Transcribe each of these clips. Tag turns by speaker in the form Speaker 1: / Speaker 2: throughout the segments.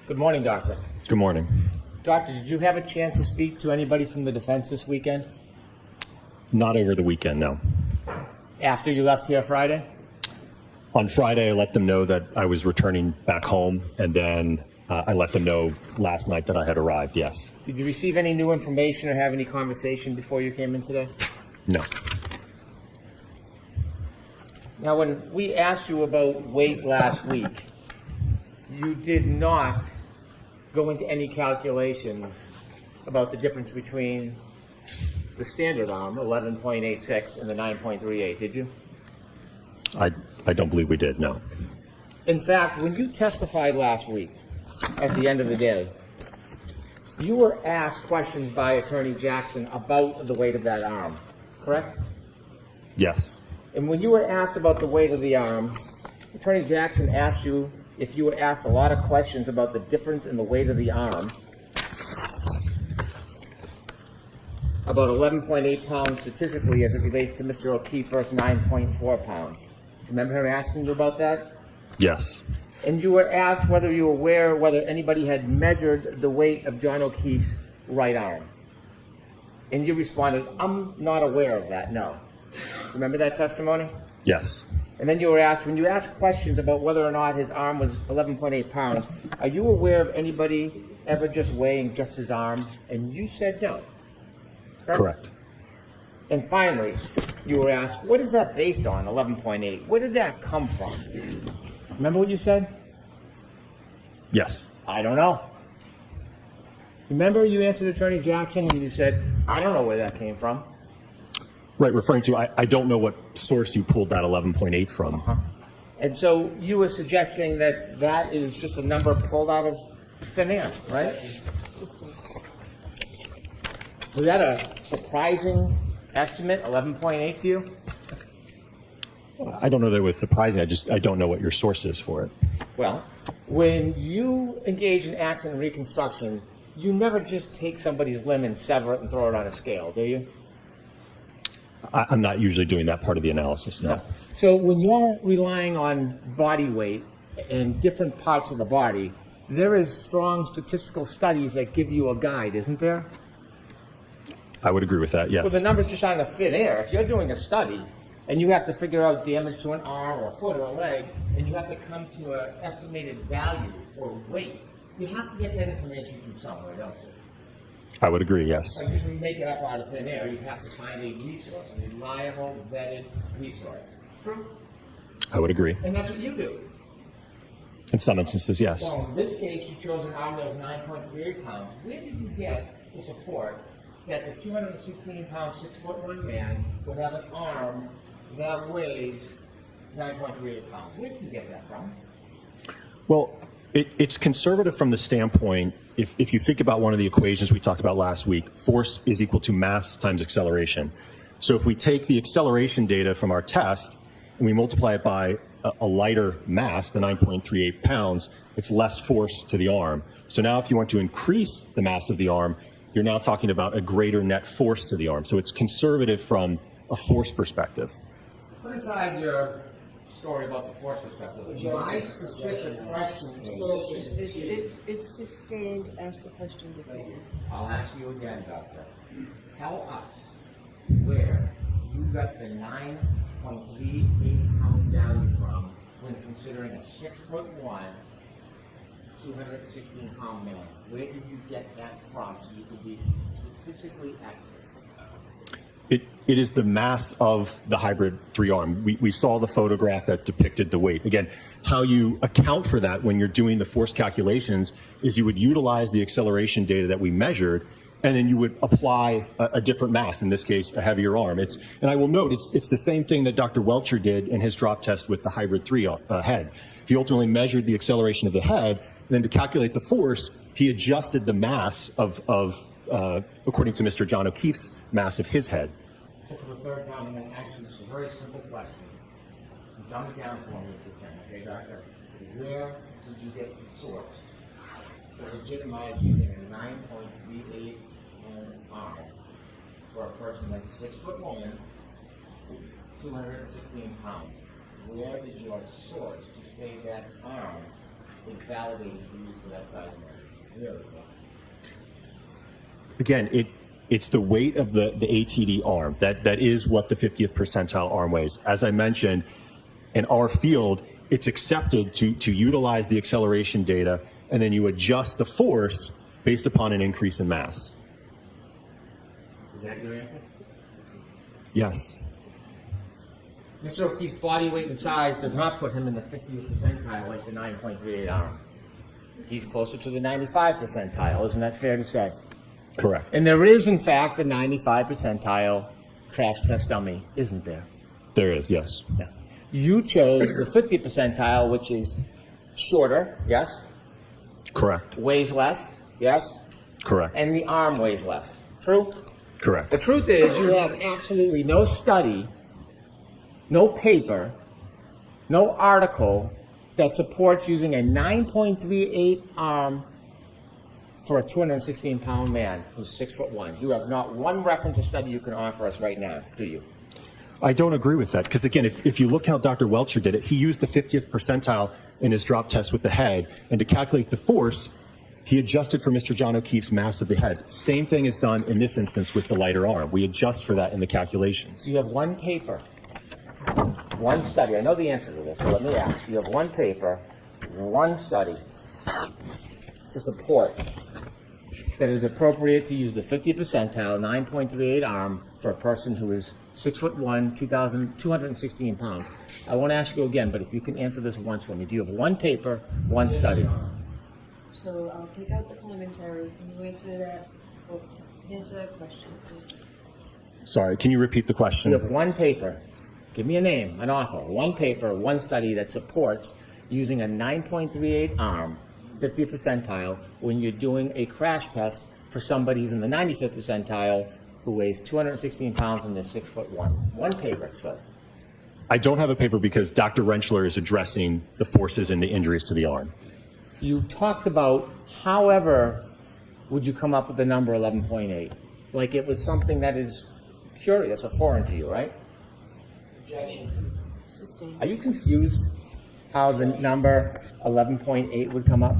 Speaker 1: Good morning, Doctor.
Speaker 2: Good morning.
Speaker 1: Doctor, did you have a chance to speak to anybody from the defense this weekend?
Speaker 2: Not over the weekend, no.
Speaker 1: After you left here Friday?
Speaker 2: On Friday, I let them know that I was returning back home, and then I let them know last night that I had arrived, yes.
Speaker 1: Did you receive any new information or have any conversation before you came in today?
Speaker 2: No.
Speaker 1: Now, when we asked you about weight last week, you did not go into any calculations about the difference between the standard arm, 11.86, and the 9.38, did you?
Speaker 2: I don't believe we did, no.
Speaker 1: In fact, when you testified last week, at the end of the day, you were asked questions by Attorney Jackson about the weight of that arm, correct?
Speaker 2: Yes.
Speaker 1: And when you were asked about the weight of the arm, Attorney Jackson asked you if you were asked a lot of questions about the difference in the weight of the arm, about 11.8 pounds statistically as it relates to Mr. O'Keefe versus 9.4 pounds. Do you remember him asking you about that?
Speaker 2: Yes.
Speaker 1: And you were asked whether you were aware whether anybody had measured the weight of John O'Keefe's right arm. And you responded, I'm not aware of that, no. Remember that testimony?
Speaker 2: Yes.
Speaker 1: And then you were asked, when you asked questions about whether or not his arm was 11.8 pounds, are you aware of anybody ever just weighing just his arm? And you said no.
Speaker 2: Correct.
Speaker 1: And finally, you were asked, what is that based on, 11.8? Where did that come from? Remember what you said?
Speaker 2: Yes.
Speaker 1: I don't know. Remember you answered Attorney Jackson and you said, I don't know where that came from.
Speaker 2: Right, referring to, I don't know what source you pulled that 11.8 from.
Speaker 1: Uh-huh. And so you were suggesting that that is just a number pulled out of thin air, right? Was that a surprising estimate, 11.8 to you?
Speaker 2: I don't know that it was surprising. I don't know what your source is for it.
Speaker 1: Well, when you engage in accident reconstruction, you never just take somebody's limb and sever it and throw it on a scale, do you?
Speaker 2: I'm not usually doing that part of the analysis, no.
Speaker 1: So when you're relying on body weight in different parts of the body, there is strong statistical studies that give you a guide, isn't there?
Speaker 2: I would agree with that, yes.
Speaker 1: Well, the number's just on the thin air. If you're doing a study and you have to figure out damage to an arm or a foot or a leg, and you have to come to an estimated value or weight, you have to get that information from somewhere, don't you?
Speaker 2: I would agree, yes.
Speaker 1: Like, just make it up out of thin air. You have to find a resource, a reliable, vetted resource. True?
Speaker 2: I would agree.
Speaker 1: And that's what you do.
Speaker 2: In some instances, yes.
Speaker 1: Well, in this case, you chose an arm that was 9.38 pounds. Where did you get the support that the 216-pound, 6'1" man would have an arm that weighs 9.38 pounds? Where did you get that from?
Speaker 2: Well, it's conservative from the standpoint, if you think about one of the equations we talked about last week, force is equal to mass times acceleration. So if we take the acceleration data from our test and we multiply it by a lighter mass, the 9.38 pounds, it's less force to the arm. So now if you want to increase the mass of the arm, you're now talking about a greater net force to the arm. So it's conservative from a force perspective.
Speaker 1: Put aside your story about the force perspective. My specific question is...
Speaker 3: So it's just stand, ask the question differently.
Speaker 1: I'll ask you again, Doctor. Tell us where you got the 9.38 pound value from when considering a 6'1", 216-pound man. Where did you get that from so you could be statistically accurate?
Speaker 2: It is the mass of the hybrid 3-arm. We saw the photograph that depicted the weight. Again, how you account for that when you're doing the force calculations is you would utilize the acceleration data that we measured, and then you would apply a different mass, in this case, a heavier arm. And I will note, it's the same thing that Dr. Welcher did in his drop test with the hybrid 3 head. He ultimately measured the acceleration of the head, and then to calculate the force, he adjusted the mass of according to Mr. John O'Keefe's mass of his head.
Speaker 1: So for the third time, I'm going to ask you just a very simple question. Dumb it down for me if you can, okay, Doctor? Where did you get the source to legitimize using a 9.38 arm for a person that's 6'1", 216 pounds? Where is your source to say that arm invalidating the use of that size measure?
Speaker 2: Again, it's the weight of the ATD arm. That is what the 50th percentile arm weighs. As I mentioned, in our field, it's accepted to utilize the acceleration data, and then you adjust the force based upon an increase in mass.
Speaker 1: Is that your answer?
Speaker 2: Yes.
Speaker 1: Mr. O'Keefe's body weight and size does not put him in the 50th percentile like the 9.38 arm. He's closer to the 95 percentile, isn't that fair to say?
Speaker 2: Correct.
Speaker 1: And there is, in fact, a 95 percentile crash test dummy, isn't there?
Speaker 2: There is, yes.
Speaker 1: Yeah. You chose the 50 percentile, which is shorter, yes?
Speaker 2: Correct.
Speaker 1: Weighs less, yes?
Speaker 2: Correct.
Speaker 1: And the arm weighs less. True?
Speaker 2: Correct.
Speaker 1: The truth is, you have absolutely no study, no paper, no article that supports using a 9.38 arm for a 216-pound man who's 6'1". You have not one reference or study you can offer us right now, do you?
Speaker 2: I don't agree with that because, again, if you look how Dr. Welcher did it, he used the 50th percentile in his drop test with the head, and to calculate the force, he adjusted for Mr. John O'Keefe's mass of the head. Same thing is done in this instance with the lighter arm. We adjust for that in the calculations.
Speaker 1: You have one paper, one study. I know the answer to this, but let me ask. You have one paper, one study to support that it is appropriate to use the 50th percentile 9.38 arm for a person who is 6'1", 216 pounds. I won't ask you again, but if you can answer this once for me. Do you have one paper, one study?
Speaker 3: So I'll take out the commentary. Can you answer that? Well, answer that question, please.
Speaker 2: Sorry, can you repeat the question?
Speaker 1: You have one paper. Give me a name, an author. One paper, one study that supports using a 9.38 arm, 50th percentile, when you're doing a crash test for somebody who's in the 95th percentile who weighs 216 pounds and is 6'1". One paper, sir.
Speaker 2: I don't have a paper because Dr. Rentschler is addressing the forces and the injuries to the arm.
Speaker 1: You talked about, however, would you come up with the number 11.8? Like it was something that is curious or foreign to you, right?
Speaker 3: Sustained.
Speaker 1: Are you confused how the number 11.8 would come up?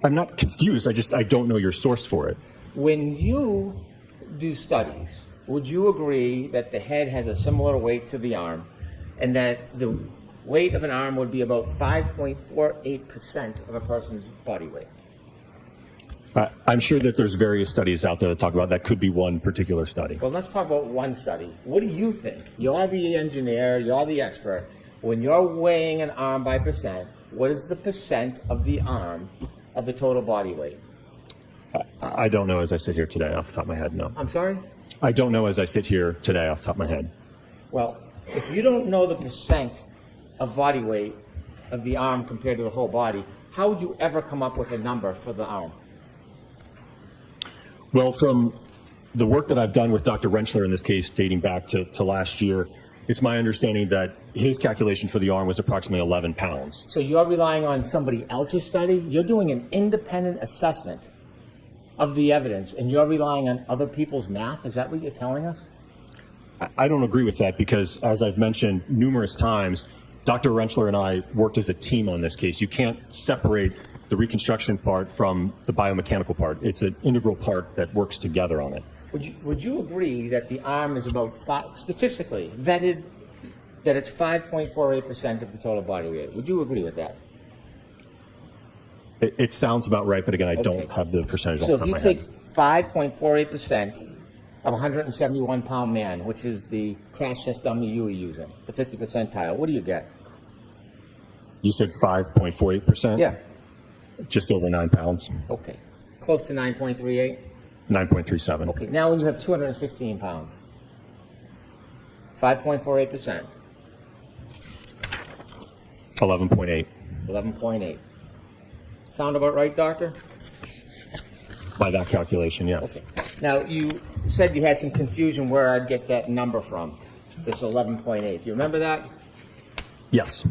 Speaker 2: I'm not confused. I don't know your source for it.
Speaker 1: When you do studies, would you agree that the head has a similar weight to the arm and that the weight of an arm would be about 5.48% of a person's body weight?
Speaker 2: I'm sure that there's various studies out there that talk about that. Could be one particular study.
Speaker 1: Well, let's talk about one study. What do you think? You're the engineer, you're the expert. When you're weighing an arm by percent, what is the percent of the arm of the total body weight?
Speaker 2: I don't know as I sit here today off the top of my head, no.
Speaker 1: I'm sorry?
Speaker 2: I don't know as I sit here today off the top of my head.
Speaker 1: Well, if you don't know the percent of body weight of the arm compared to the whole body, how would you ever come up with a number for the arm?
Speaker 2: Well, from the work that I've done with Dr. Rentschler in this case, dating back to last year, it's my understanding that his calculation for the arm was approximately 11 pounds.
Speaker 1: So you're relying on somebody else's study? You're doing an independent assessment of the evidence, and you're relying on other people's math? Is that what you're telling us?
Speaker 2: I don't agree with that because, as I've mentioned numerous times, Dr. Rentschler and I worked as a team on this case. You can't separate the reconstruction part from the biomechanical part. It's an integral part that works together on it.
Speaker 1: Would you agree that the arm is about statistically vetted, that it's 5.48% of the total body weight? Would you agree with that?
Speaker 2: It sounds about right, but again, I don't have the percentage off the top of my head.
Speaker 1: So if you take 5.48% of a 171-pound man, which is the crash test dummy you were using, the 50th percentile, what do you get?
Speaker 2: You said 5.48%?
Speaker 1: Yeah.
Speaker 2: Just over 9 pounds.
Speaker 1: Okay. Close to 9.38?
Speaker 2: 9.37.
Speaker 1: Okay. Now when you have 216 pounds, 5.48%.
Speaker 2: 11.8.
Speaker 1: 11.8. Sound about right, doctor?
Speaker 2: By that calculation, yes.
Speaker 1: Okay. Now, you said you had some confusion where I'd get that number from, this 11.8. Do you remember that?
Speaker 2: Yes.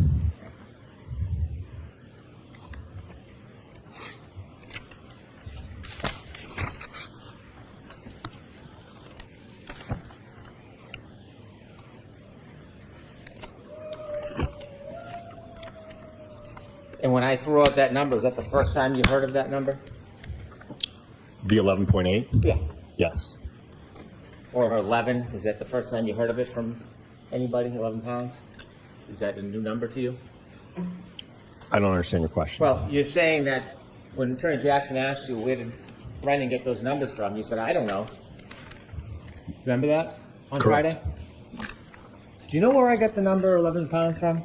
Speaker 1: And when I threw out that number, is that the first time you heard of that number?
Speaker 2: The 11.8?
Speaker 1: Yeah.
Speaker 2: Yes.
Speaker 1: Or 11, is that the first time you heard of it from anybody, 11 pounds? Is that a new number to you?
Speaker 2: I don't understand your question.
Speaker 1: Well, you're saying that when Attorney Jackson asked you, where did Brennan get those numbers from? You said, I don't know. Remember that on
Speaker 2: Correct.
Speaker 1: Friday? Do you know where I got the number 11 pounds from?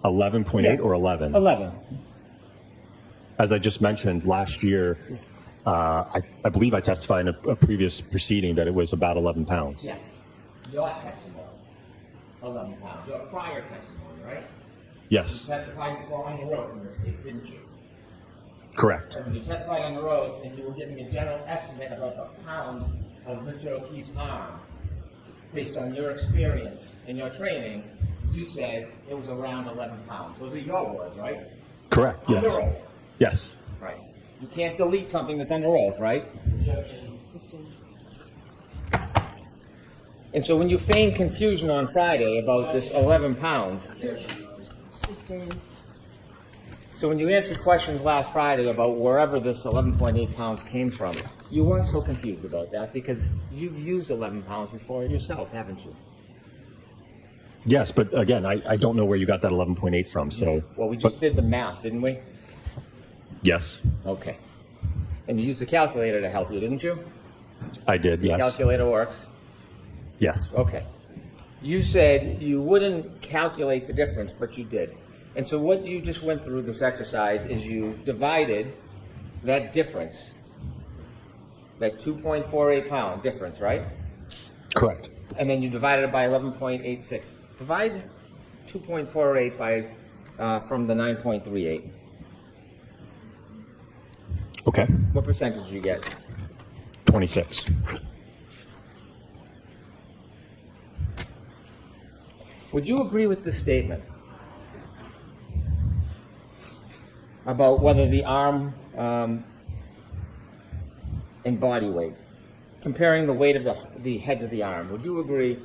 Speaker 2: 11.8
Speaker 1: Yeah.
Speaker 2: or 11?
Speaker 1: 11.
Speaker 2: As I just mentioned, last year, I believe I testified in a previous proceeding that it was about 11 pounds.
Speaker 1: Yes. Your testimony, 11 pounds. Your prior testimony, right?
Speaker 2: Yes,
Speaker 1: You testified before on the road in this case, didn't you?
Speaker 2: correct.
Speaker 1: And when you testified on the road and you were giving a general estimate about the pounds of Mr. O'Keefe's arm, based on your experience and your training, you said it was around 11 pounds. Those are your words, right?
Speaker 2: Correct,
Speaker 1: Under
Speaker 2: yes.
Speaker 1: oath.
Speaker 2: Yes.
Speaker 1: Right. You can't delete something that's under oath, right?
Speaker 3: Sustained.
Speaker 1: And so when you feigned confusion on Friday about this 11 pounds,
Speaker 3: Sustained.
Speaker 1: so when you answered questions last Friday about wherever this 11.8 pounds came from, you weren't so confused about that because you've used 11 pounds before yourself, haven't you?
Speaker 2: Yes, but again, I don't know where you got that 11.8 from, so.
Speaker 1: Well, we just did the math, didn't we?
Speaker 2: Yes,
Speaker 1: Okay. And you used a calculator to help you, didn't you?
Speaker 2: I did, yes.
Speaker 1: Calculator works.
Speaker 2: Yes,
Speaker 1: Okay. You said you wouldn't calculate the difference, but you did. And so what you just went through this exercise is you divided that difference, that 2.48 pound difference, right?
Speaker 2: correct.
Speaker 1: And then you divided it by 11.86. Divide 2.48 by from the 9.38.
Speaker 2: Okay,
Speaker 1: What percentage do you get?
Speaker 2: 26.
Speaker 1: Would you agree with this statement about whether the arm and body weight, comparing the weight of the head to the arm, would you agree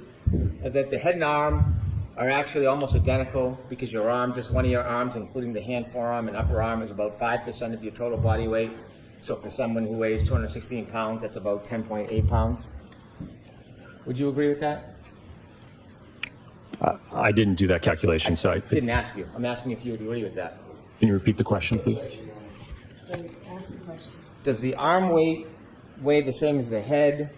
Speaker 1: that the head and arm are actually almost identical because your arm, just one of your arms, including the hand, forearm, and upper arm, is about 5% of your total body weight? So for someone who weighs 216 pounds, that's about 10.8 pounds. Would you agree with that?
Speaker 2: I didn't do that calculation, so
Speaker 1: Didn't ask you. I'm asking if you would agree with that.
Speaker 2: can you repeat the question, please?
Speaker 3: So ask the question.
Speaker 1: Does the arm weigh the same as the head?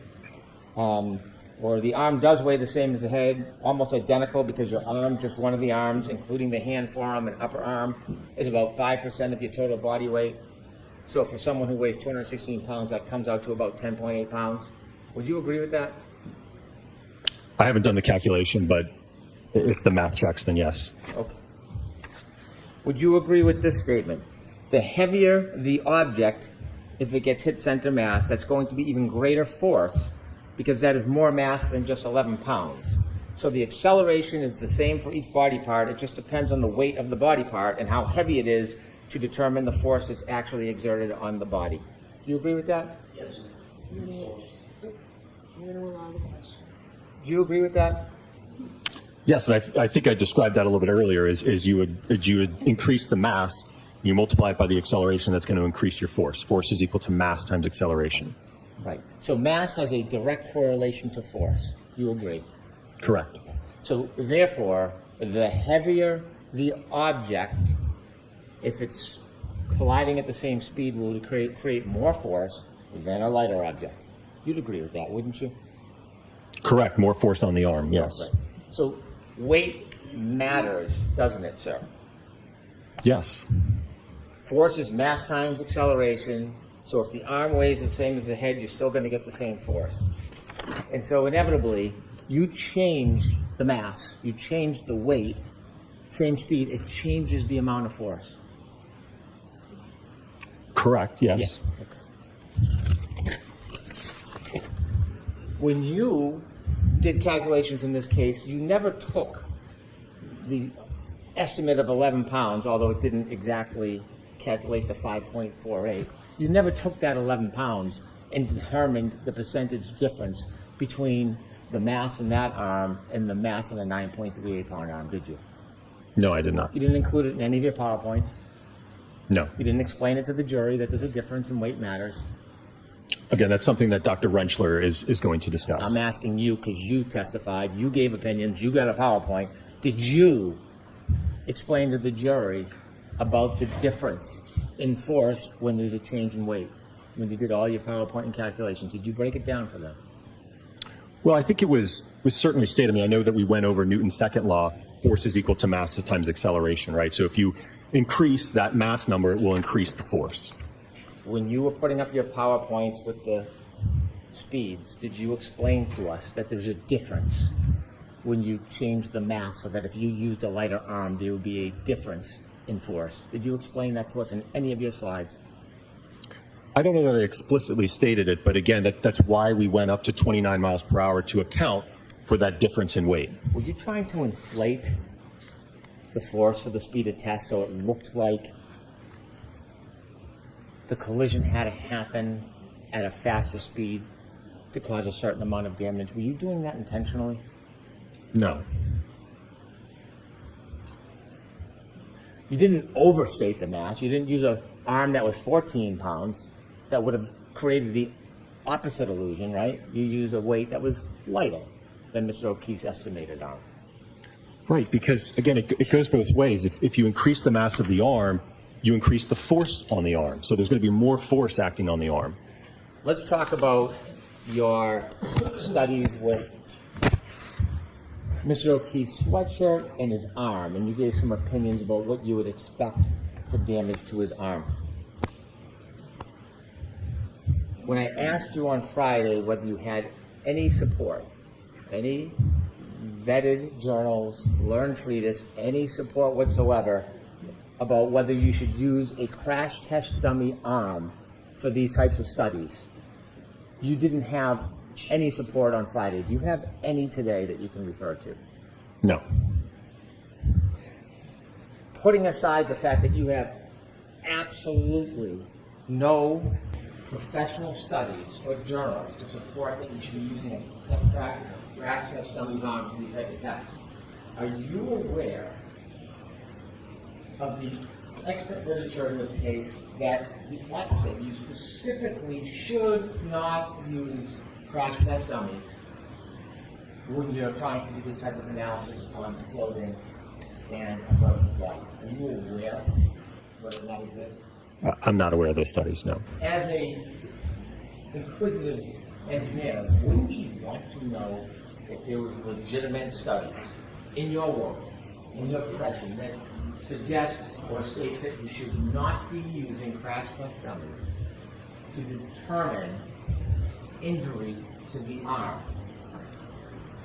Speaker 1: Or the arm does weigh the same as the head, almost identical because your arm, just one of the arms, including the hand, forearm, and upper arm, is about 5% of your total body weight. So for someone who weighs 216 pounds, that comes out to about 10.8 pounds. Would you agree with that?
Speaker 2: I haven't done the calculation, but if the math checks, then yes.
Speaker 1: Okay. Would you agree with this statement? The heavier the object, if it gets hit center mass, that's going to be even greater force because that is more mass than just 11 pounds. So the acceleration is the same for each body part. It just depends on the weight of the body part and how heavy it is to determine the force that's actually exerted on the body. Do you agree with that?
Speaker 3: Yes. I'm going to allow the question.
Speaker 1: Do you agree with that?
Speaker 2: Yes, and I think I described that a little bit earlier, is you would increase the mass, you multiply it by the acceleration, that's going to increase your force. Force is equal to mass times acceleration.
Speaker 1: Right. So mass has a direct correlation to force. You agree?
Speaker 2: Correct.
Speaker 1: So therefore, the heavier the object, if it's colliding at the same speed, will create more force than a lighter object. You'd agree with that, wouldn't you?
Speaker 2: Correct, more force on the arm, yes.
Speaker 1: Right. So weight matters, doesn't it, sir?
Speaker 2: Yes,
Speaker 1: Force is mass times acceleration. So if the arm weighs the same as the head, you're still going to get the same force. And so inevitably, you change the mass, you change the weight, same speed, it changes the amount of force.
Speaker 2: correct, yes.
Speaker 1: Okay. When you did calculations in this case, you never took the estimate of 11 pounds, although it didn't exactly calculate the 5.48. You never took that 11 pounds and determined the percentage difference between the mass in that arm and the mass in a 9.38 pound arm, did you?
Speaker 2: No, I did not.
Speaker 1: You didn't include it in any of your PowerPoints.
Speaker 2: No.
Speaker 1: You didn't explain it to the jury that there's a difference in weight matters.
Speaker 2: Again, that's something that Dr. Rentschler is going to discuss.
Speaker 1: I'm asking you because you testified, you gave opinions, you got a PowerPoint. Did you explain to the jury about the difference in force when there's a change in weight? When you did all your PowerPoint and calculations, did you break it down for them?
Speaker 2: Well, I think it was certainly stated. I mean, I know that we went over Newton's second law, force is equal to mass times acceleration, right? So if you increase that mass number, it will increase the force.
Speaker 1: When you were putting up your PowerPoints with the speeds, did you explain to us that there's a difference when you change the mass so that if you used a lighter arm, there would be a difference in force? Did you explain that to us in any of your slides?
Speaker 2: I don't know that I explicitly stated it, but again, that's why we went up to 29 miles per hour to account for that difference in weight.
Speaker 1: Were you trying to inflate the force for the speed of test so it looked like the collision had to happen at a faster speed to cause a certain amount of damage? Were you doing that intentionally?
Speaker 2: No.
Speaker 1: You didn't overstate the mass. You didn't use an arm that was 14 pounds that would have created the opposite illusion, right? You used a weight that was lighter than Mr. O'Keefe's estimated arm.
Speaker 2: Right, because again, it goes both ways. If you increase the mass of the arm, you increase the force on the arm. So there's going to be more force acting on the arm.
Speaker 1: Let's talk about your studies with Mr. O'Keefe's sweatshirt and his arm, and you gave some opinions about what you would expect for damage to his arm. When I asked you on Friday whether you had any support, any vetted journals, learned treatise, any support whatsoever about whether you should use a crash test dummy arm for these types of studies, you didn't have any support on Friday. Do you have any today that you can refer to?
Speaker 2: No.
Speaker 1: Putting aside the fact that you have absolutely no professional studies or journals to support that you should be using a crash test dummy's arm for these type of tests, are you aware of the expert literature in this case that the opposite, you specifically should not use crash test dummies when you're trying to do this type of analysis on clothing and a person's body? Are you aware whether that exists?
Speaker 2: I'm not aware of those studies, no.
Speaker 1: As a inquisitive engineer, wouldn't you want to know if there was legitimate studies in your work, in your profession, that suggests or states that you should not be using crash test dummies to determine injury to the arm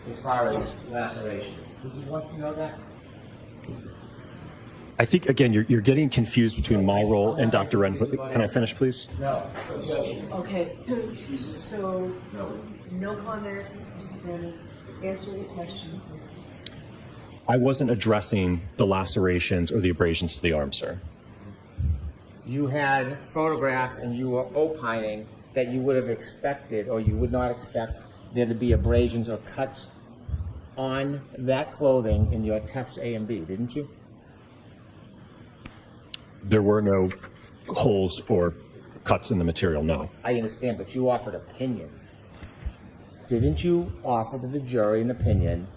Speaker 1: as far as lacerations? Would you want to know that?
Speaker 2: I think, again, you're getting confused between my role and Dr. Rentschler. Can I finish, please?
Speaker 1: No.
Speaker 3: Okay, so, no comment, Mr. Brennan. Answer the question, please.
Speaker 2: I wasn't addressing the lacerations or the abrasions to the arm, sir.
Speaker 1: You had photographs and you were opining that you would have expected or you would not expect there to be abrasions or cuts on that clothing in your test A and B, didn't you?
Speaker 2: There were no holes or cuts in the material, no.
Speaker 1: I understand, but you offered opinions. Didn't you offer to the jury an opinion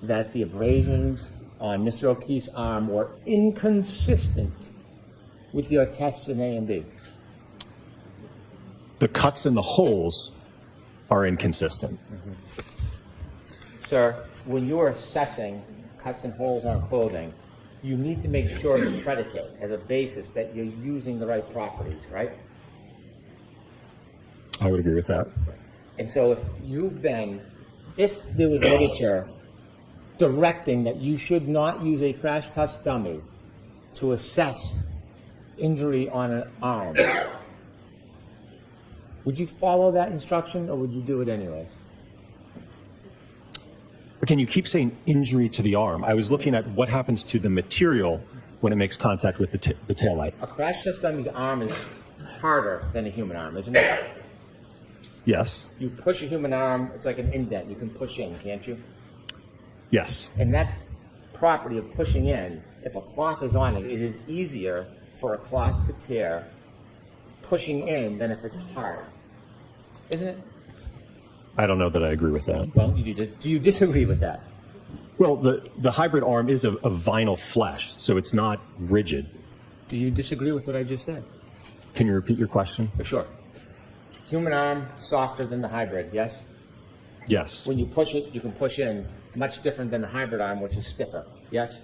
Speaker 1: that the abrasions on Mr. O'Keefe's arm were inconsistent with your tests in A and B?
Speaker 2: The cuts and the holes are inconsistent.
Speaker 1: Mm-hmm. Sir, when you are assessing cuts and holes on clothing, you need to make sure as a predicate, as a basis, that you're using the right properties, right?
Speaker 2: I would agree with that.
Speaker 1: And so if there was literature directing that you should not use a crash test dummy to assess injury on an arm, would you follow that instruction or would you do it anyways?
Speaker 2: Again, you keep saying injury to the arm. I was looking at what happens to the material when it makes contact with the taillight.
Speaker 1: A crash test dummy's arm is harder than a human arm, isn't it?
Speaker 2: Yes.
Speaker 1: You push a human arm, it's like an indent. You can push in, can't you?
Speaker 2: Yes.
Speaker 1: And that property of pushing in, if a cloth is on it, it is easier for a cloth to tear pushing in than if it's hard. Isn't it?
Speaker 2: I don't know that I agree with that.
Speaker 1: Well, do you disagree with that?
Speaker 2: Well, the hybrid arm is of vinyl flesh, so it's not rigid.
Speaker 1: Do you disagree with what I just said?
Speaker 2: Can you repeat your question?
Speaker 1: Sure. Human arm softer than the hybrid, yes?
Speaker 2: Yes.
Speaker 1: When you push it, you can push in, much different than the hybrid arm, which is stiffer, yes?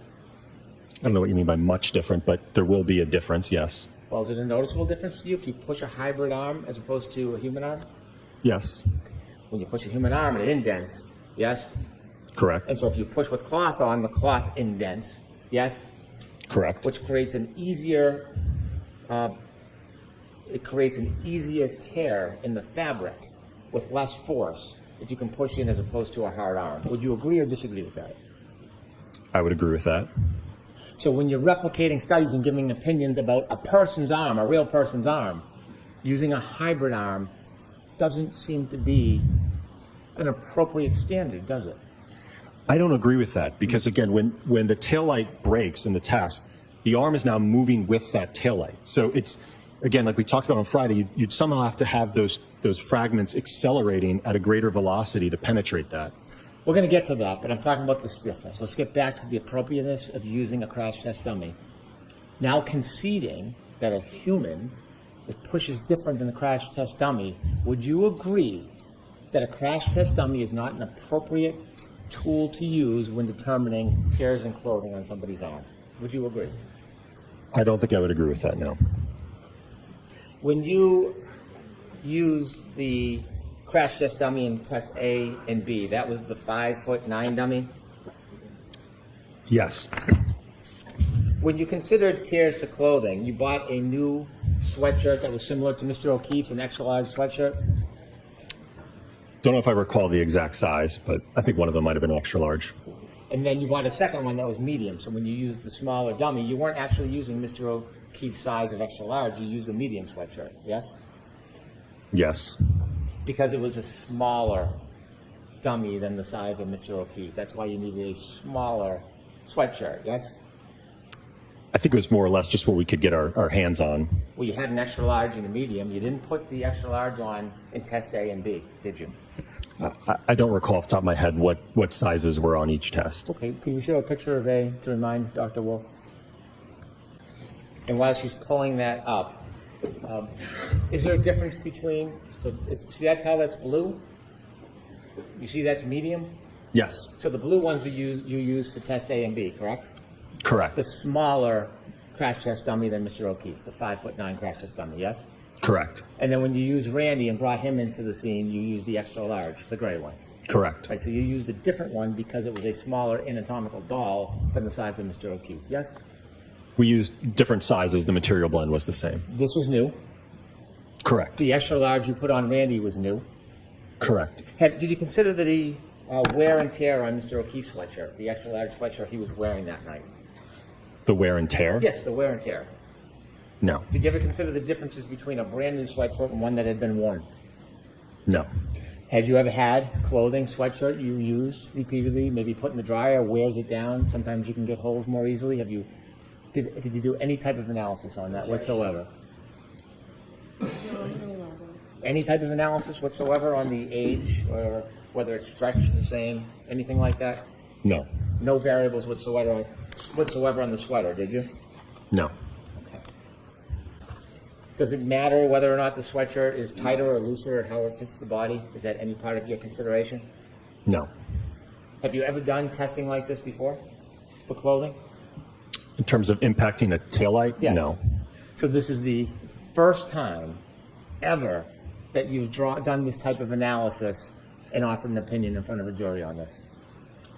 Speaker 2: I don't know what you mean by much different, but there will be a difference, yes.
Speaker 1: Well, is it a noticeable difference to you if you push a hybrid arm as opposed to a human arm?
Speaker 2: Yes.
Speaker 1: When you push a human arm, it indents, yes?
Speaker 2: Correct.
Speaker 1: And so if you push with cloth on, the cloth indents, yes?
Speaker 2: Correct.
Speaker 1: Which creates an easier, tear in the fabric with less force if you can push in as opposed to a hard arm. Would you agree or disagree with that?
Speaker 2: I would agree with that.
Speaker 1: So when you're replicating studies and giving opinions about a person's arm, a real person's arm, using a hybrid arm doesn't seem to be an appropriate standard, does it?
Speaker 2: I don't agree with that because, again, when the taillight breaks in the test, the arm is now moving with that taillight. So it's, again, like we talked about on Friday, you'd somehow have to have those fragments accelerating at a greater velocity to penetrate that.
Speaker 1: We're going to get to that, but I'm talking about the stiffness. Let's get back to the appropriateness of using a crash test dummy. Now conceding that a human that pushes different than the crash test dummy, would you agree that a crash test dummy is not an appropriate tool to use when determining tears in clothing on somebody's arm? Would you agree?
Speaker 2: I don't think I would agree with that, no.
Speaker 1: When you used the crash test dummy in test A and B, that was the 5'9" dummy?
Speaker 2: Yes.
Speaker 1: When you considered tears to clothing, you bought a new sweatshirt that was similar to Mr. O'Keefe's, an extra large sweatshirt?
Speaker 2: Don't know if I recall the exact size, but I think one of them might have been extra large.
Speaker 1: And then you bought a second one that was medium. So when you used the smaller dummy, you weren't actually using Mr. O'Keefe's size of extra large. You used a medium sweatshirt, yes?
Speaker 2: Yes.
Speaker 1: Because it was a smaller dummy than the size of Mr. O'Keefe. That's why you needed a smaller sweatshirt, yes?
Speaker 2: I think it was more or less just what we could get our hands on.
Speaker 1: Well, you had an extra large and a medium. You didn't put the extra large on in test A and B, did you?
Speaker 2: I don't recall off the top of my head what sizes were on each test.
Speaker 1: Okay, can you show a picture of A to remind Dr. Wolfe? And while she's pulling that up, is there a difference between, see that's how that's blue? You see that's medium?
Speaker 2: Yes.
Speaker 1: So the blue ones you use for test A and B, correct?
Speaker 2: Correct.
Speaker 1: The smaller crash test dummy than Mr. O'Keefe, the 5'9" crash test dummy, yes?
Speaker 2: Correct.
Speaker 1: And then when you used Randy and brought him into the scene, you used the extra large, the gray one.
Speaker 2: Correct.
Speaker 1: Right, so you used a different one because it was a smaller anatomical doll than the size of Mr. O'Keefe, yes?
Speaker 2: We used different sizes. The material blend was the same.
Speaker 1: This was new.
Speaker 2: Correct.
Speaker 1: The extra large you put on Randy was new.
Speaker 2: Correct.
Speaker 1: Did you consider the wear and tear on Mr. O'Keefe's sweatshirt, the extra large sweatshirt he was wearing that night?
Speaker 2: The wear and tear?
Speaker 1: Yes, the wear and tear.
Speaker 2: No.
Speaker 1: Did you ever consider the differences between a brand new sweatshirt and one that had been worn?
Speaker 2: No.
Speaker 1: Had you ever had clothing, sweatshirt you used repeatedly, maybe put in the dryer, wears it down? Sometimes you can get holes more easily. Did you do any type of analysis on that whatsoever? Any type of analysis whatsoever on the age or whether it's stretched the same, anything like that?
Speaker 2: No.
Speaker 1: No variables whatsoever on the sweater, did you?
Speaker 2: No.
Speaker 1: Okay. Does it matter whether or not the sweatshirt is tighter or looser or how it fits the body? Is that any part of your consideration?
Speaker 2: No.
Speaker 1: Have you ever done testing like this before for clothing?
Speaker 2: In terms of impacting a taillight?
Speaker 1: Yes.
Speaker 2: No.
Speaker 1: So this is the first time ever that you've done this type of analysis and offered an opinion in front of a jury on this?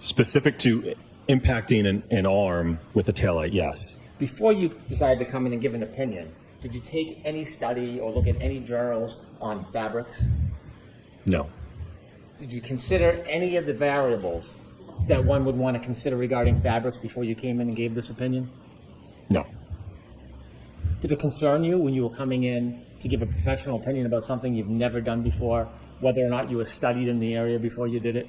Speaker 2: Specific to impacting an arm with a taillight, yes.
Speaker 1: Before you decided to come in and give an opinion, did you take any study or look at any journals on fabrics?
Speaker 2: No.
Speaker 1: Did you consider any of the variables that one would want to consider regarding fabrics before you came in and gave this opinion?
Speaker 2: No.
Speaker 1: Did it concern you when you were coming in to give a professional opinion about something you've never done before, whether or not you were studied in the area before you did it?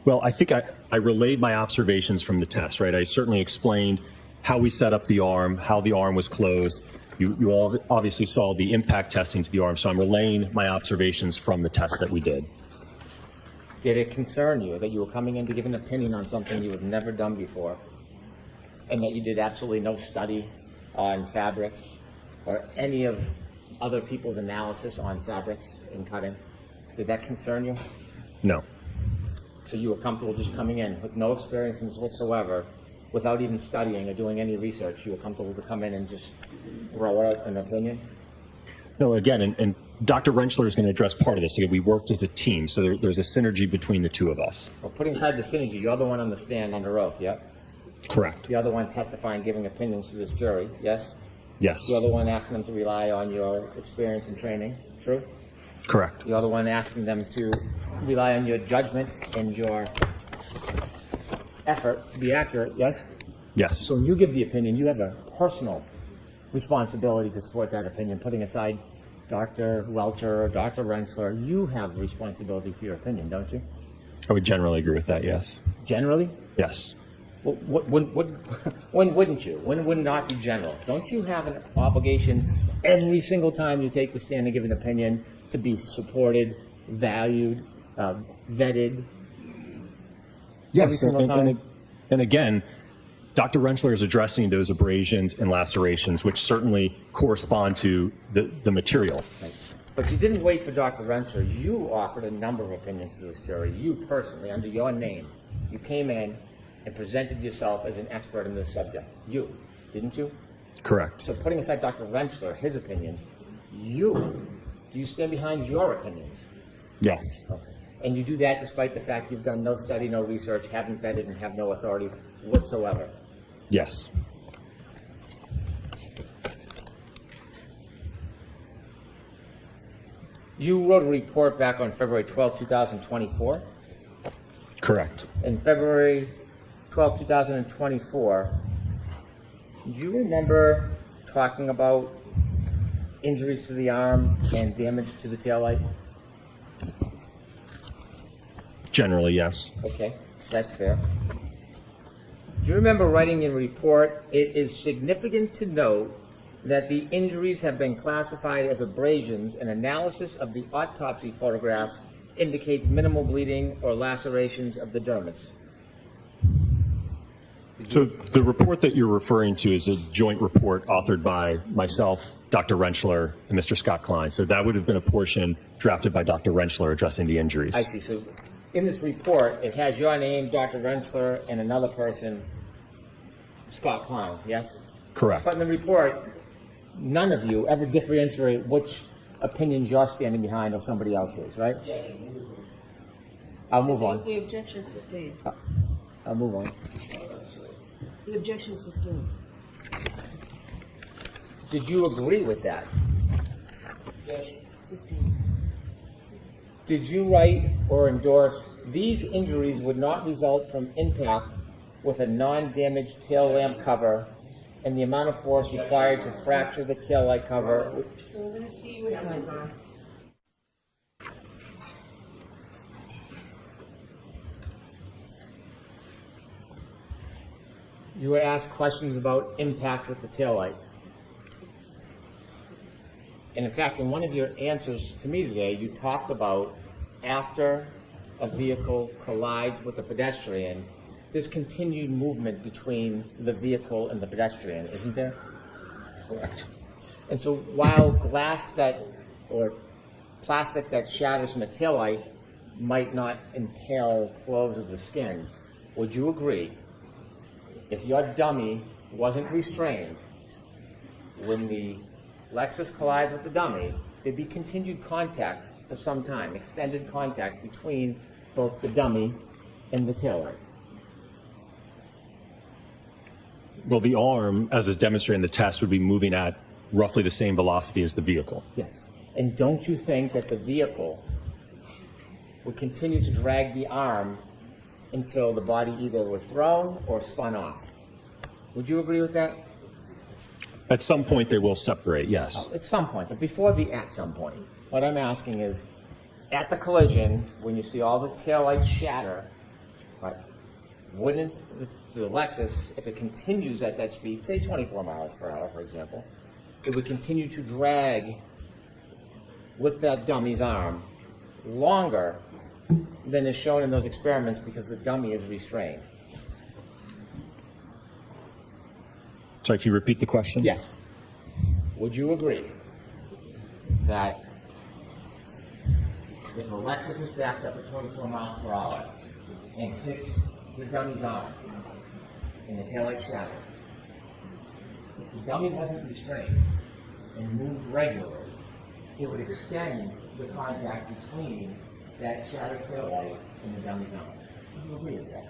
Speaker 2: Well, I think I relayed my observations from the test, right? I certainly explained how we set up the arm, how the arm was closed. You all obviously saw the impact testing to the arm, so I'm relaying my observations from the test that we did.
Speaker 1: Did it concern you that you were coming in to give an opinion on something you have never done before, and that you did absolutely no study on fabrics or any of other people's analysis on fabrics and cutting? Did that concern you?
Speaker 2: No.
Speaker 1: So you were comfortable just coming in with no experience whatsoever, without even studying or doing any research? You were comfortable to come in and just throw out an opinion?
Speaker 2: No, again, and Dr. Rentschler is going to address part of this. Again, we worked as a team, so there's a synergy between the two of us.
Speaker 1: Well, putting aside the synergy, you're the one on the stand under oath, yeah?
Speaker 2: Correct.
Speaker 1: You're the one testifying, giving opinions to this jury, yes?
Speaker 2: Yes.
Speaker 1: You're the one asking them to rely on your experience and training, true?
Speaker 2: Correct.
Speaker 1: You're the one asking them to rely on your judgment and your effort to be accurate, yes?
Speaker 2: Yes.
Speaker 1: So when you give the opinion, you have a personal responsibility to support that opinion, putting aside Dr. Welcher or Dr. Rentschler. You have responsibility for your opinion, don't you?
Speaker 2: I would generally agree with that, yes.
Speaker 1: Generally?
Speaker 2: Yes.
Speaker 1: Well, when wouldn't you? When would not be general? Don't you have an obligation every single time you take the stand and give an opinion to be supported, valued, vetted?
Speaker 2: Yes,
Speaker 1: Every single time?
Speaker 2: and again, Dr. Rentschler is addressing those abrasions and lacerations, which certainly correspond to the material.
Speaker 1: Right. But you didn't wait for Dr. Rentschler. You offered a number of opinions to this jury. You personally, under your name, you came in and presented yourself as an expert in this subject. You, didn't you?
Speaker 2: Correct.
Speaker 1: So putting aside Dr. Rentschler, his opinions, do you stand behind your opinions?
Speaker 2: Yes.
Speaker 1: Okay. And you do that despite the fact you've done no study, no research, haven't vetted, and have no authority whatsoever?
Speaker 2: Yes.
Speaker 1: You wrote a report back on February 12, 2024.
Speaker 2: Correct.
Speaker 1: In February 12, 2024, do you remember talking about injuries to the arm and damage to the taillight?
Speaker 2: Generally, yes.
Speaker 1: Okay, that's fair. Do you remember writing in a report, it is significant to note that the injuries have been classified as abrasions and analysis of the autopsy photographs indicates minimal bleeding or lacerations of the dermis?
Speaker 2: So the report that you're referring to is a joint report authored by myself, Dr. Rentschler, and Mr. Scott Klein. So that would have been a portion drafted by Dr. Rentschler addressing the injuries.
Speaker 1: I see. So in this report, it has your name, Dr. Rentschler, and another person, Scott Klein, yes?
Speaker 2: Correct.
Speaker 1: But in the report, none of you ever differentiate which opinions you're standing behind or somebody else's, right? I'll move on.
Speaker 3: The objection is sustained.
Speaker 1: I'll move on.
Speaker 3: The objection is sustained.
Speaker 1: Did you agree with that?
Speaker 3: Sustained.
Speaker 1: Did you write or endorse these injuries would not result from impact with a non-damaged tail lamp cover and the amount of force required to fracture the tail light cover?
Speaker 3: So we're going to see you inside.
Speaker 1: You were asked questions about impact with the taillight. And in fact, in one of your answers to me today, you talked about after a vehicle collides with a pedestrian, there's continued movement between the vehicle and the pedestrian, isn't there? Correct. And so while glass or plastic that shatters from a taillight might not impale clothes of the skin, would you agree if your dummy wasn't restrained, when the Lexus collides with the dummy, there'd be continued contact for some time, extended contact between both the dummy and the taillight?
Speaker 2: Well, the arm, as is demonstrated in the test, would be moving at roughly the same velocity as the vehicle.
Speaker 1: Yes. And don't you think that the vehicle would continue to drag the arm until the body either was thrown or spun off? Would you agree with that?
Speaker 2: At some point, they will separate, yes.
Speaker 1: At some point, but before the at some point, what I'm asking is, at the collision, when you see all the taillights shatter, wouldn't the Lexus, if it continues at that speed, say 24 miles per hour, for example, it would continue to drag with that dummy's arm longer than is shown in those experiments because the dummy is restrained.
Speaker 2: Sorry, can you repeat the question?
Speaker 1: Yes. Would you agree that if a Lexus is backed up at 24 miles per hour and hits the dummy's arm and the taillight shatters, if the dummy wasn't restrained and moved regularly, it would extend the contact between that shattered taillight and the dummy's arm? Would you agree with that?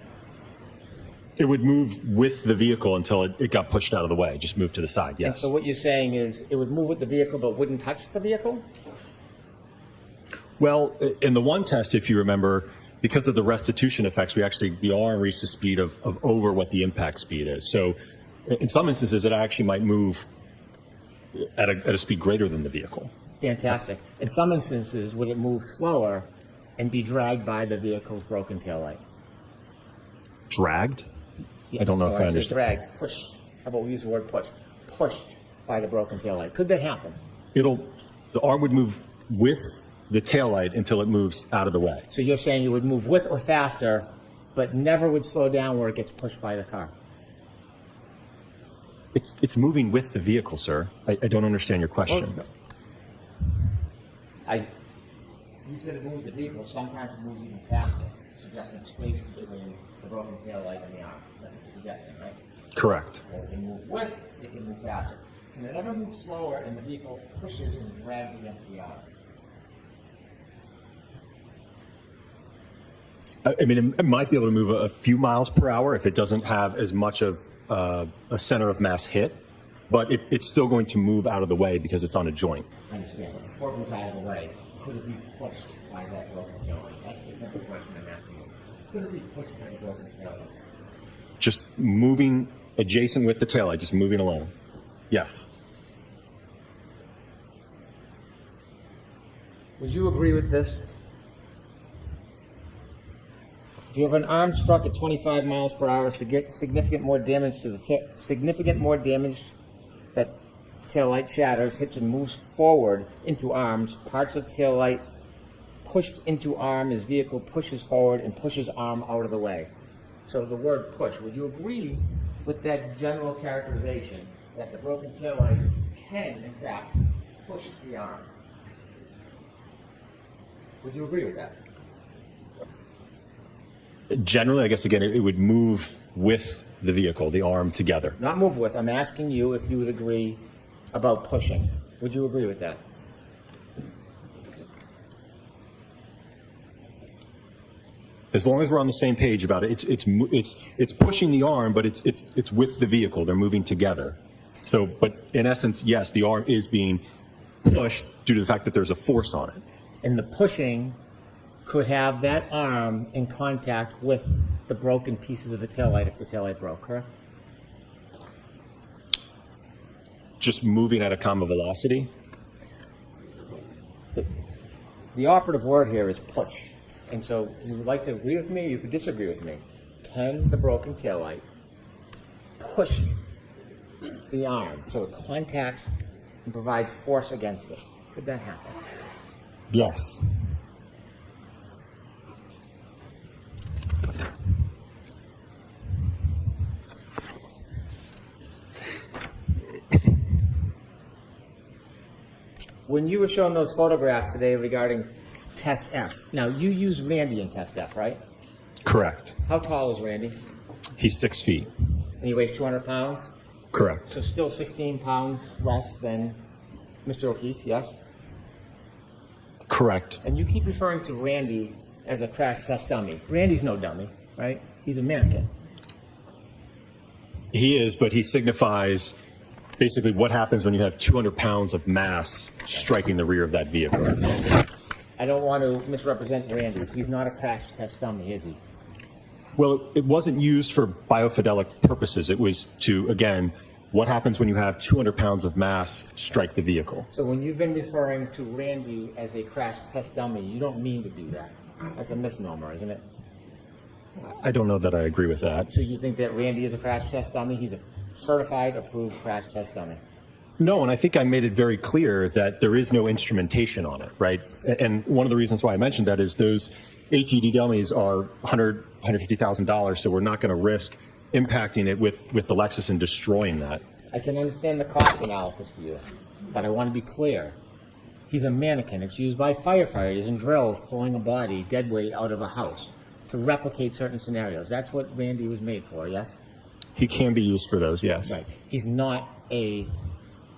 Speaker 2: It would move with the vehicle until it got pushed out of the way, just move to the side,
Speaker 1: And
Speaker 2: yes.
Speaker 1: so what you're saying is it would move with the vehicle but wouldn't touch the vehicle?
Speaker 2: Well, in the one test, if you remember, because of the restitution effects, the arm reached a speed of over what the impact speed is. So in some instances, it actually might move at a speed greater than the vehicle.
Speaker 1: Fantastic. In some instances, would it move slower and be dragged by the vehicle's broken taillight?
Speaker 2: Dragged?
Speaker 1: Yeah,
Speaker 2: I don't know
Speaker 1: so
Speaker 2: if I
Speaker 1: say
Speaker 2: understand.
Speaker 1: Drag, push. How about we use the word push? Pushed by the broken taillight. Could that happen?
Speaker 2: The arm would move with the taillight until it moves out of the way.
Speaker 1: So you're saying it would move with or faster, but never would slow down where it gets pushed by the car?
Speaker 2: It's moving with the vehicle, sir. I don't understand your question.
Speaker 1: You said it moves the vehicle. Sometimes it moves even faster, suggesting space between the broken taillight and the arm. That's what you're suggesting, right?
Speaker 2: Correct.
Speaker 1: Well, it can move with, it can move faster. Can it ever move slower and the vehicle pushes and drags against the arm?
Speaker 2: I mean, it might be able to move a few miles per hour if it doesn't have as much of a center of mass hit, but it's still going to move out of the way because it's on a joint.
Speaker 1: I understand, but before it moves out of the way, could it be pushed by that broken taillight? That's the simple question I'm asking you. Could it be pushed by the broken taillight?
Speaker 2: Just moving adjacent with the taillight, just moving along. Yes.
Speaker 1: Would you agree with this? If you have an arm struck at 25 miles per hour, significant more damage that taillight shatters, hits and moves forward into arms, parts of taillight pushed into arm as vehicle pushes forward and pushes arm out of the way. So the word push, would you agree with that general characterization that the broken taillight can, in fact, push the arm? Would you agree with that?
Speaker 2: Generally, I guess, again, it would move with the vehicle, the arm together.
Speaker 1: Not move with. I'm asking you if you would agree about pushing. Would you agree with that?
Speaker 2: As long as we're on the same page about it, it's pushing the arm, but it's with the vehicle. They're moving together. So, but in essence, yes, the arm is being pushed due to the fact that there's a force on it.
Speaker 1: And the pushing could have that arm in contact with the broken pieces of the taillight if the taillight broke, correct?
Speaker 2: Just moving at a common velocity.
Speaker 1: The operative word here is push. And so you would like to agree with me, or you could disagree with me. Can the broken taillight push the arm so it contacts and provides force against it? Could that happen?
Speaker 2: Yes.
Speaker 1: When you were showing those photographs today regarding Test F, now you used Randy in Test F, right?
Speaker 2: Correct.
Speaker 1: How tall is Randy?
Speaker 2: He's 6 feet.
Speaker 1: And he weighs 200 pounds?
Speaker 2: Correct.
Speaker 1: So still 16 pounds less than Mr. O'Keefe, yes?
Speaker 2: Correct.
Speaker 1: And you keep referring to Randy as a crash test dummy. Randy's no dummy, right? He's a mannequin.
Speaker 2: He is, but he signifies basically what happens when you have 200 pounds of mass striking the rear of that vehicle.
Speaker 1: I don't want to misrepresent Randy. He's not a crash test dummy, is he?
Speaker 2: Well, it wasn't used for biofidelic purposes. It was to, again, what happens when you have 200 pounds of mass strike the vehicle.
Speaker 1: So when you've been referring to Randy as a crash test dummy, you don't mean to do that. That's a misnomer, isn't it?
Speaker 2: I don't know that I agree with that.
Speaker 1: So you think that Randy is a crash test dummy? He's a certified, approved crash test dummy.
Speaker 2: No, and I think I made it very clear that there is no instrumentation on it, right? And one of the reasons why I mentioned that is those ATD dummies are $150,000, so we're not going to risk impacting it with the Lexus and destroying that.
Speaker 1: I can understand the cost analysis for you, but I want to be clear. He's a mannequin. It's used by firefighters and drills pulling a body, dead weight, out of a house to replicate certain scenarios. That's what Randy was made for, yes?
Speaker 2: He can be used for those, yes.
Speaker 1: Right. He's not a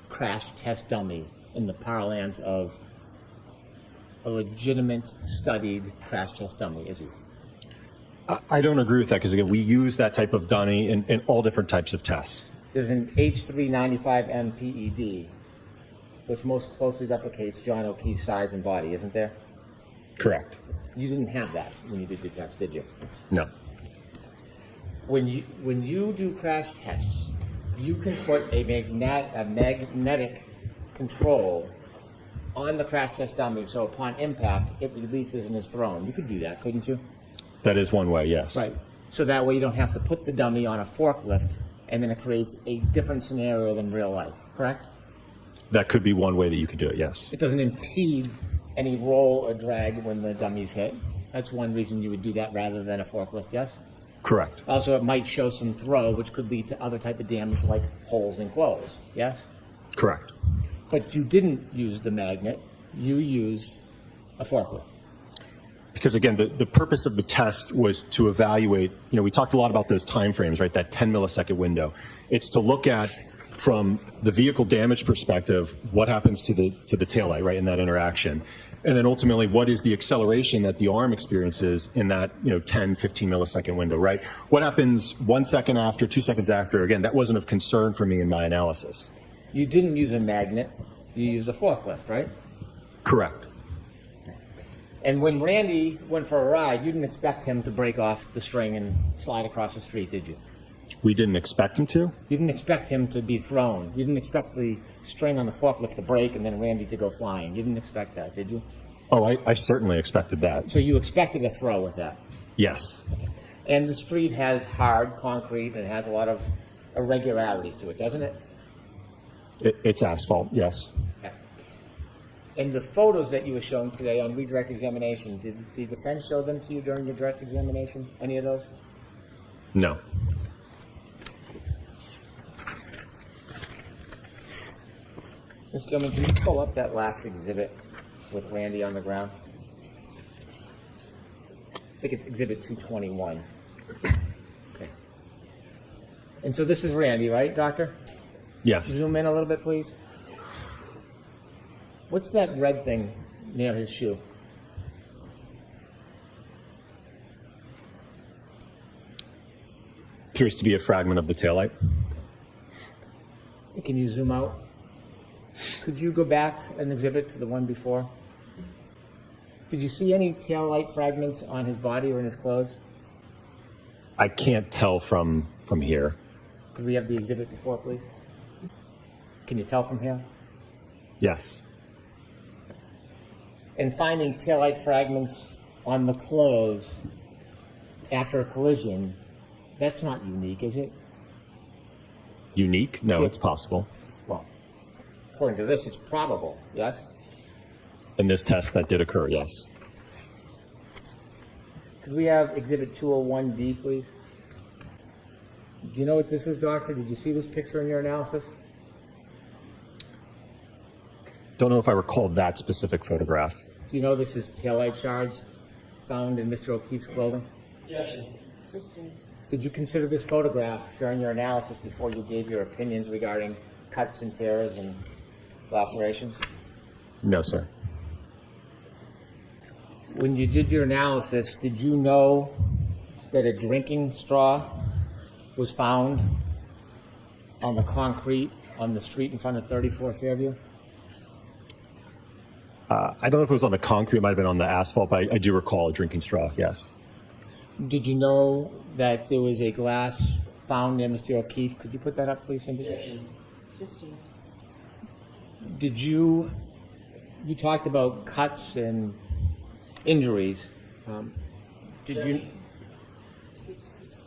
Speaker 1: crash test dummy in the parlance of a legitimate, studied crash test dummy, is he?
Speaker 2: I don't agree with that because, again, we use that type of dummy in all different types of tests.
Speaker 1: There's an H395M PED, which most closely replicates John O'Keefe's size and body, isn't there?
Speaker 2: Correct.
Speaker 1: You didn't have that when you did your test, did you?
Speaker 2: No.
Speaker 1: When you do crash tests, you can put a magnetic control on the crash test dummy, so upon impact, it releases and is thrown. You could do that, couldn't you?
Speaker 2: That is one way, yes.
Speaker 1: Right. So that way you don't have to put the dummy on a forklift, and then it creates a different scenario than real life, correct?
Speaker 2: That could be one way that you could do it, yes.
Speaker 1: It doesn't impede any roll or drag when the dummy's hit. That's one reason you would do that rather than a forklift, yes?
Speaker 2: Correct.
Speaker 1: Also, it might show some throw, which could lead to other type of damage like holes in clothes, yes?
Speaker 2: Correct.
Speaker 1: But you didn't use the magnet, you used a forklift.
Speaker 2: Because, again, the purpose of the test was to evaluate, we talked a lot about those time frames, right, that 10 millisecond window. It's to look at, from the vehicle damage perspective, what happens to the taillight, right, in that interaction. And then ultimately, what is the acceleration that the arm experiences in that 10, 15 millisecond window, right? What happens 1 second after, 2 seconds after? Again, that wasn't of concern for me in my analysis.
Speaker 1: You didn't use a magnet, you used a forklift, right?
Speaker 2: Correct.
Speaker 1: And when Randy went for a ride, you didn't expect him to break off the string and slide across the street, did you?
Speaker 2: We didn't expect him to?
Speaker 1: You didn't expect him to be thrown. You didn't expect the string on the forklift to break and then Randy to go flying. You didn't expect that, did you?
Speaker 2: Oh, I certainly expected that.
Speaker 1: So you expected a throw with that?
Speaker 2: Yes.
Speaker 1: And the street has hard concrete and has a lot of irregularities to it, doesn't it?
Speaker 2: It's asphalt, yes.
Speaker 1: Yeah. And the photos that you were showing today on redirect examination, did the defense show them to you during your direct examination? Any of those?
Speaker 2: No.
Speaker 1: Mr. Gilman, can you pull up that last exhibit with Randy on the ground? I think it's exhibit 221. Okay. And so this is Randy, right, doctor?
Speaker 2: Yes.
Speaker 1: Zoom in a little bit, please. What's that red thing near his shoe?
Speaker 2: Appears to be a fragment of the taillight.
Speaker 1: Can you zoom out? Could you go back an exhibit to the one before? Did you see any taillight fragments on his body or in his clothes?
Speaker 2: I can't tell from here.
Speaker 1: Could we have the exhibit before, please? Can you tell from here?
Speaker 2: Yes.
Speaker 1: And finding taillight fragments on the clothes after a collision, that's not unique, is it?
Speaker 2: Unique? No, it's possible.
Speaker 1: Well, according to this, it's probable, yes?
Speaker 2: In this test, that did occur, yes.
Speaker 1: Could we have exhibit 201D, please? Do you know what this is, doctor? Did you see this picture in your analysis?
Speaker 2: Don't know if I recall that specific photograph.
Speaker 1: Do you know this is taillight shards found in Mr. O'Keefe's clothing?
Speaker 4: Objection.
Speaker 3: Sustained.
Speaker 1: Did you consider this photograph during your analysis before you gave your opinions regarding cuts and tears and lacerations?
Speaker 2: No, sir.
Speaker 1: When you did your analysis, did you know that a drinking straw was found on the concrete on the street in front of 34 Fairview?
Speaker 2: I don't know if it was on the concrete, it might have been on the asphalt, but I do recall a drinking straw, yes.
Speaker 1: Did you know that there was a glass found near Mr. O'Keefe? Could you put that up, please, Cindy?
Speaker 4: Objection.
Speaker 3: Sustained.
Speaker 1: Did you talked about cuts and injuries. Did you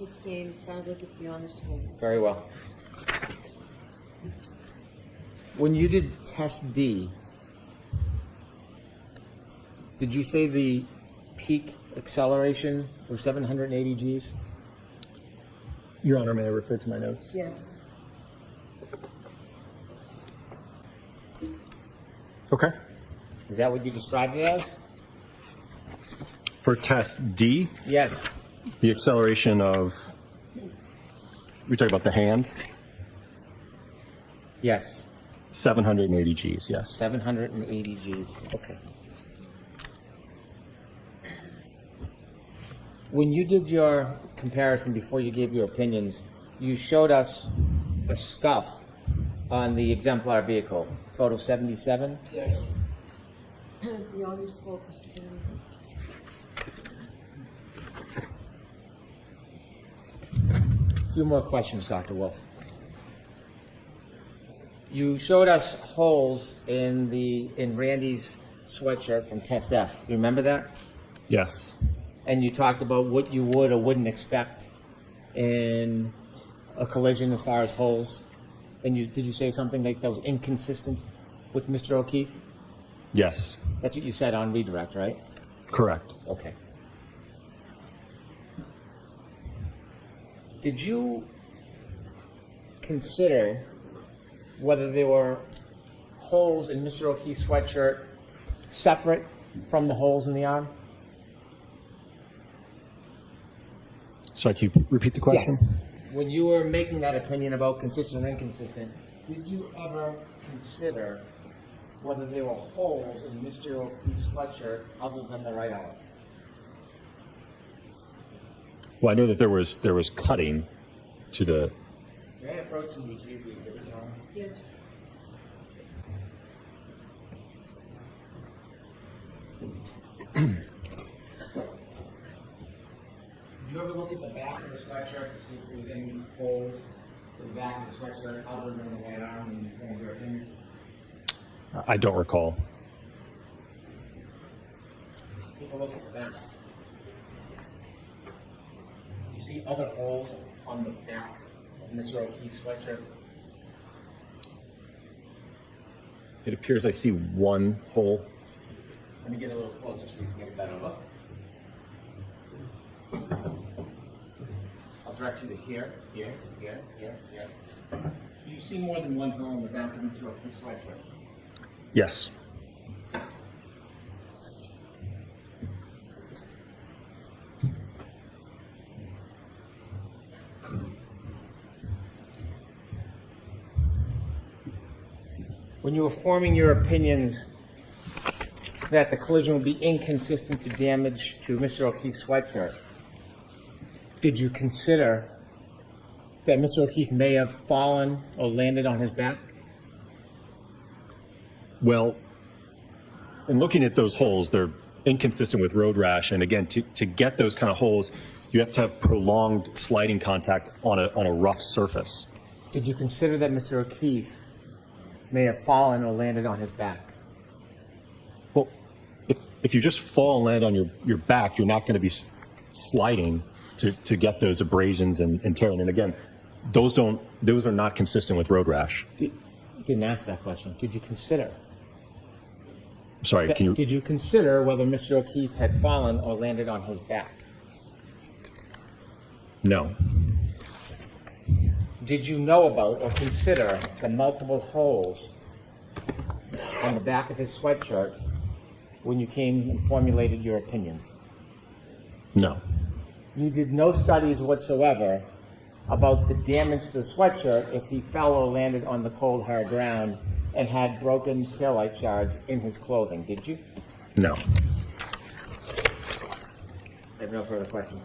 Speaker 3: sustained, it sounds like it's beyond the scope.
Speaker 1: Very well. When you did test D, did you say the peak acceleration was 780 Gs?
Speaker 2: Your Honor, may I refer to my notes?
Speaker 3: Yes.
Speaker 2: Okay.
Speaker 1: Is that what you described it as?
Speaker 2: For test D,
Speaker 1: Yes.
Speaker 2: the acceleration of, you're talking about the hand?
Speaker 1: Yes.
Speaker 2: 780 Gs, yes.
Speaker 1: 780 Gs. Okay. When you did your comparison before you gave your opinions, you showed us a scuff on the exemplar vehicle, photo 77.
Speaker 3: Yes. Beyond the scope, Mr. Chairman.
Speaker 1: A few more questions, Dr. Wolfe. You showed us holes in Randy's sweatshirt from Test F. You remember that?
Speaker 2: Yes.
Speaker 1: And you talked about what you would or wouldn't expect in a collision as far as holes. And did you say something like that was inconsistent with Mr. O'Keefe?
Speaker 2: Yes.
Speaker 1: That's what you said on redirect, right?
Speaker 2: Correct.
Speaker 1: Okay. Did you consider whether there were holes in Mr. O'Keefe's sweatshirt separate from the holes in the arm?
Speaker 2: Sorry, can you repeat the question?
Speaker 1: Yes. When you were making that opinion about consistent or inconsistent, did you ever consider whether there were holes in Mr. O'Keefe's sweatshirt other than the right arm?
Speaker 2: Well, I know that there was cutting to the,
Speaker 1: May I approach and retrieve the exhibit, Your Honor?
Speaker 3: Yes.
Speaker 1: Did you ever look at the back of the sweatshirt to see if there was any holes to the back of the sweatshirt other than the right arm when you formed your opinion?
Speaker 2: I don't recall.
Speaker 1: Take a look at the back. You see other holes on the back of Mr. O'Keefe's sweatshirt?
Speaker 2: It appears I see one hole.
Speaker 1: Let me get a little closer so you can get a better look. I'll direct you to here. Do you see more than one hole in the back of Mr. O'Keefe's sweatshirt?
Speaker 2: Yes.
Speaker 1: When you were forming your opinions that the collision would be inconsistent to damage to Mr. O'Keefe's sweatshirt, did you consider that Mr. O'Keefe may have fallen or landed on his back?
Speaker 2: Well, in looking at those holes, they're inconsistent with road rash. And again, to get those kind of holes, you have to have prolonged sliding contact on a rough surface.
Speaker 1: Did you consider that Mr. O'Keefe may have fallen or landed on his back?
Speaker 2: Well, if you just fall and land on your back, you're not going to be sliding to get those abrasions and tearing. And again, those are not consistent with road rash.
Speaker 1: You didn't ask that question. Did you consider?
Speaker 2: Sorry, can you?
Speaker 1: Did you consider whether Mr. O'Keefe had fallen or landed on his back?
Speaker 2: No.
Speaker 1: Did you know about or consider the multiple holes on the back of his sweatshirt when you came and formulated your opinions?
Speaker 2: No.
Speaker 1: You did no studies whatsoever about the damage to the sweatshirt if he fell or landed on the cold, hard ground and had broken taillight shards in his clothing, did you?
Speaker 2: No.
Speaker 1: I have no further questions.